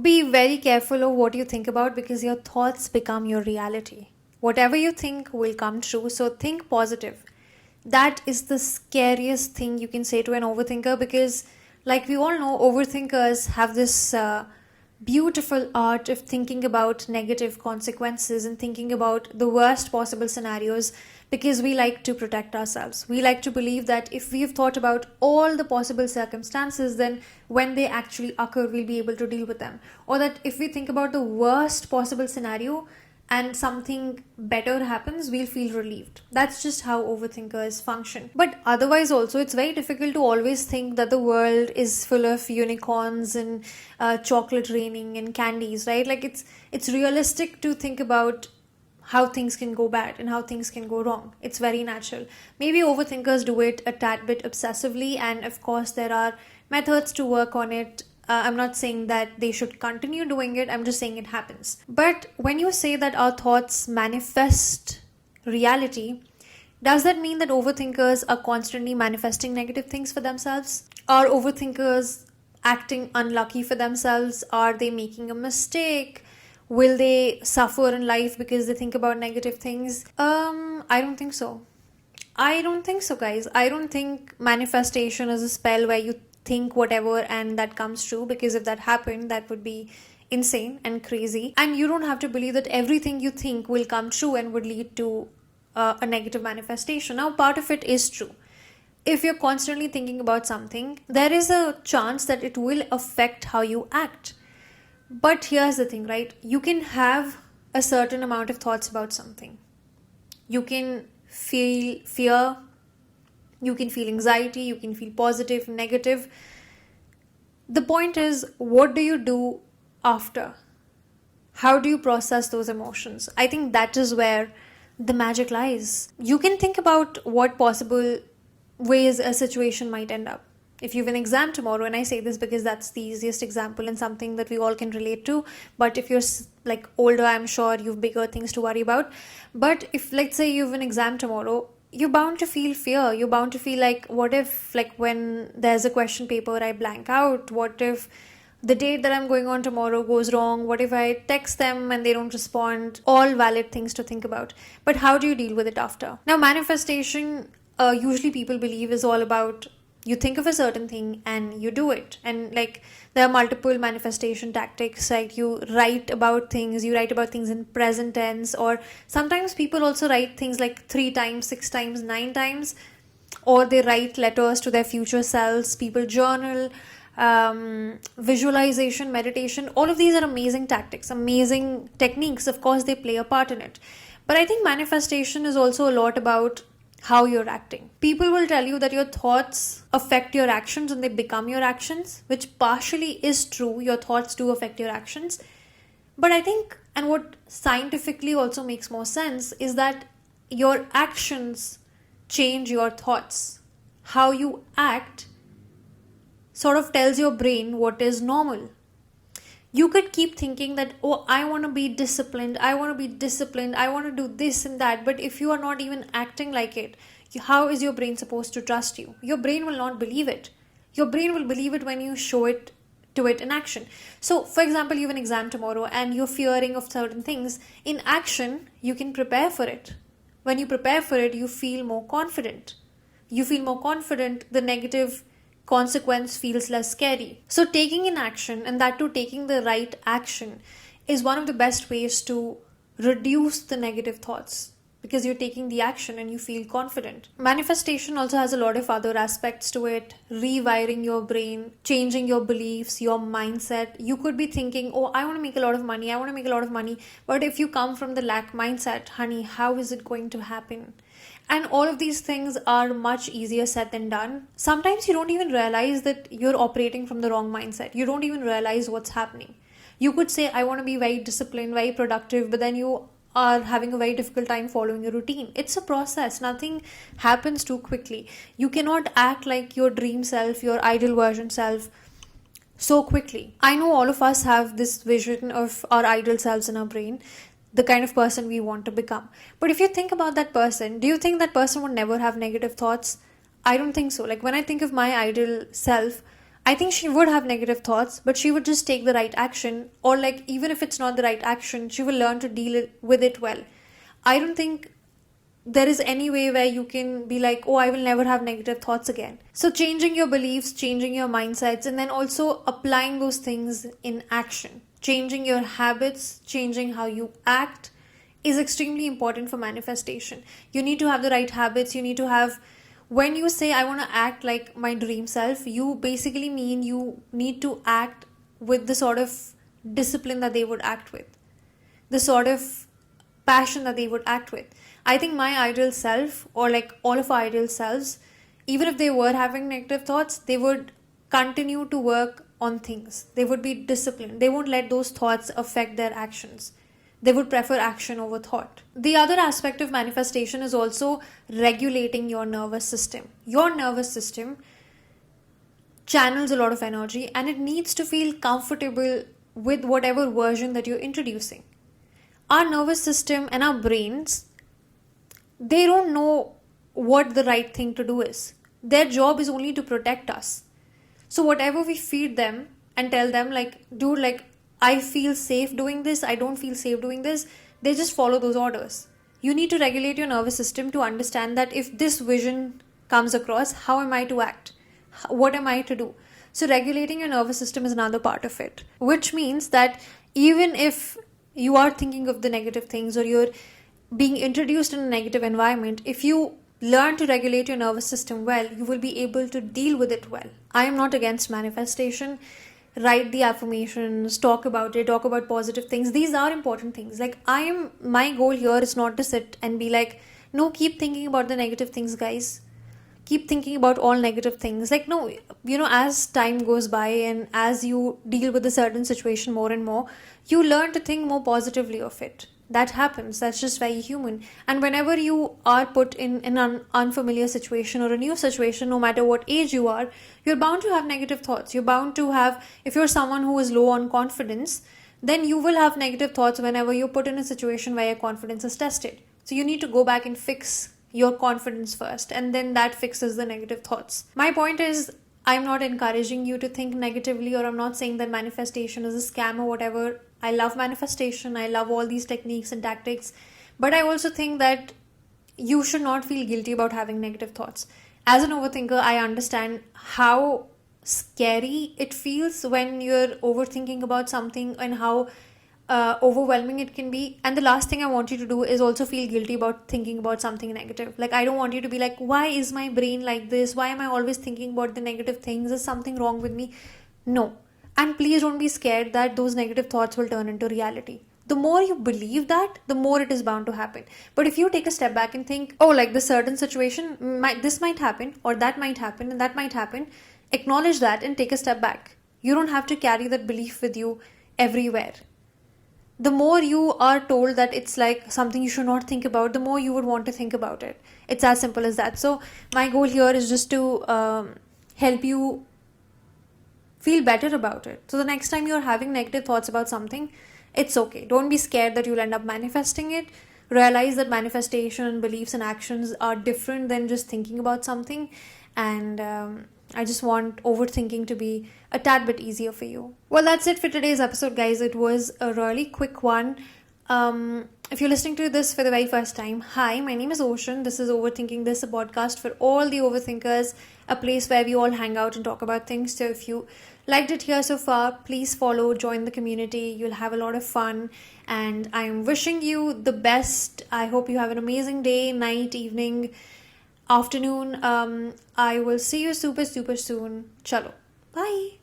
Be very careful of what you think about because your thoughts become your reality. Whatever you think will come true, so think positive. That is the scariest thing you can say to an overthinker because, like we all know, overthinkers have this beautiful art of thinking about negative consequences and thinking about the worst possible scenarios because we like to protect ourselves. We like to believe that if we've thought about all the possible circumstances, then when they actually occur, we'll be able to deal with them. Or that if we think about the worst possible scenario, and something better happens, we'll feel relieved. That's just how overthinkers function. But otherwise, also, it's very difficult to always think that the world is full of unicorns and chocolate raining and candies, right? Like it's realistic to think about how things can go bad and how things can go wrong. It's very natural. Maybe overthinkers do it a tad bit obsessively, and of course, there are methods to work on it. I'm not saying that they should continue doing it, I'm just saying it happens. But when you say that our thoughts manifest reality, does that mean that overthinkers are constantly manifesting negative things for themselves? Are overthinkers acting unlucky for themselves? Are they making a mistake? Will they suffer in life because they think about negative things? I don't think so. I don't think so, guys. I don't think manifestation is a spell where you think whatever and that comes true, because if that happened, that would be insane and crazy. And you don't have to believe that everything you think will come true and would lead to a negative manifestation. Now, part of it is true. If you're constantly thinking about something, there is a chance that it will affect how you act. But here's the thing, right? You can have a certain amount of thoughts about something. You can feel fear, you can feel anxiety, you can feel positive, negative. The point is, what do you do after? How do you process those emotions? I think that is where the magic lies. You can think about what possible ways a situation might end up. If you have an exam tomorrow, and I say this because that's the easiest example and something that we all can relate to, but if you're like older, I'm sure you've bigger things to worry about. But if, let's say, you have an exam tomorrow, you're bound to feel fear. You're bound to feel like, what if, like, when there's a question paper, I blank out? What if the date that I'm going on tomorrow goes wrong? What if I text them and they don't respond? All valid things to think about. But how do you deal with it after? Now, manifestation, usually people believe, is all about you think of a certain thing and you do it. And like there are multiple manifestation tactics, like you write about things in present tense, or sometimes people also write things like 3 times, 6 times, 9 times, or they write letters to their future selves. People journal, visualization, meditation. All of these are amazing tactics, amazing techniques. Of course, they play a part in it. But I think manifestation is also a lot about how you're acting. People will tell you that your thoughts affect your actions and they become your actions, which partially is true. Your thoughts do affect your actions. But I think, and what scientifically also makes more sense, is that your actions change your thoughts. How you act sort of tells your brain what is normal. You could keep thinking that, oh, I want to be disciplined, I want to do this and that. But if you are not even acting like it, how is your brain supposed to trust you? Your brain will not believe it. Your brain will believe it when you show it to it in action. So, for example, you have an exam tomorrow and you're fearing of certain things. In action, you can prepare for it. When you prepare for it, you feel more confident. The negative consequence feels less scary. So taking an action, and that too taking the right action, is one of the best ways to reduce the negative thoughts, because you're taking the action and you feel confident. Manifestation also has a lot of other aspects to it. Rewiring your brain, changing your beliefs, your mindset. You could be thinking, oh, I want to make a lot of money. But if you come from the lack mindset, honey, how is it going to happen? And all of these things are much easier said than done. Sometimes you don't even realize that you're operating from the wrong mindset. You don't even realize what's happening. You could say, I want to be very disciplined, very productive, but then you are having a very difficult time following your routine. It's a process. Nothing happens too quickly. You cannot act like your dream self, your ideal version self, so quickly. I know all of us have this vision of our ideal selves in our brain, the kind of person we want to become. But if you think about that person, do you think that person would never have negative thoughts? I don't think so. Like when I think of my ideal self, I think she would have negative thoughts, but she would just take the right action, or like even if it's not the right action, she will learn to with it well. I don't think there is any way where you can be like, oh, I will never have negative thoughts again. So changing your beliefs, changing your mindsets, and then also applying those things in action, changing your habits, changing how you act is extremely important for manifestation. You need to have the right habits. You need to have, when you say I want to act like my dream self, you basically mean you need to act with the sort of discipline that they would act with, the sort of passion that they would act with. I think my ideal self, or like all of our ideal selves, even if they were having negative thoughts, they would continue to work on things. They would be disciplined. They won't let those thoughts affect their actions. They would prefer action over thought. The other aspect of manifestation is also regulating your nervous system. Your nervous system channels a lot of energy and it needs to feel comfortable with whatever version that you're introducing. Our nervous system and our brains, they don't know what the right thing to do is. Their job is only to protect us. So whatever we feed them and tell them like, dude, like I feel safe doing this, I don't feel safe doing this, they just follow those orders. You need to regulate your nervous system to understand that if this vision comes across, how am I to act? What am I to do? So regulating your nervous system is another part of it, which means that even if you are thinking of the negative things or you're being introduced in a negative environment, if you learn to regulate your nervous system well, you will be able to deal with it well. I am not against manifestation. Write the affirmations, talk about it, talk about positive things. These are important things. Like my goal here is not to sit and be like, no, keep thinking about the negative things, guys. Keep thinking about all negative things. Like, no, as time goes by and as you deal with a certain situation more and more, you learn to think more positively of it. That happens. That's just very human. And whenever you are put in an unfamiliar situation or a new situation, no matter what age you are, you're bound to have negative thoughts. You're bound to have, if you're someone who is low on confidence, then you will have negative thoughts whenever you're put in a situation where your confidence is tested. So you need to go back and fix your confidence first, and then that fixes the negative thoughts. My point is, I'm not encouraging you to think negatively, or I'm not saying that manifestation is a scam or whatever. I love manifestation. I love all these techniques and tactics. But I also think that you should not feel guilty about having negative thoughts. As an overthinker, I understand how scary it feels when you're overthinking about something and how overwhelming it can be. And the last thing I want you to do is also feel guilty about thinking about something negative. Like, I don't want you to be like, why is my brain like this? Why am I always thinking about the negative things? Is something wrong with me? No. And please don't be scared that those negative thoughts will turn into reality. The more you believe that, the more it is bound to happen. But if you take a step back and think, oh, like this certain situation, this might happen, or that might happen, and that might happen, acknowledge that and take a step back. You don't have to carry that belief with you everywhere. The more you are told that it's like something you should not think about, the more you would want to think about it. It's as simple as that. So my goal here is just to help you feel better about it. So the next time you're having negative thoughts about something, it's okay. Don't be scared that you'll end up manifesting it. Realize that manifestation, beliefs and actions are different than just thinking about something. And I just want overthinking to be a tad bit easier for you. Well, that's it for today's episode, guys. It was a really quick one. If you're listening to this for the very first time, hi, my name is Ocean. This is Overthinking. This is a podcast for all the overthinkers, a place where we all hang out and talk about things. So if you liked it here so far, please follow, join the community. You'll have a lot of fun. And I'm wishing you the best. I hope you have an amazing day, night, evening, afternoon. I will see you super soon. Chalo. Bye.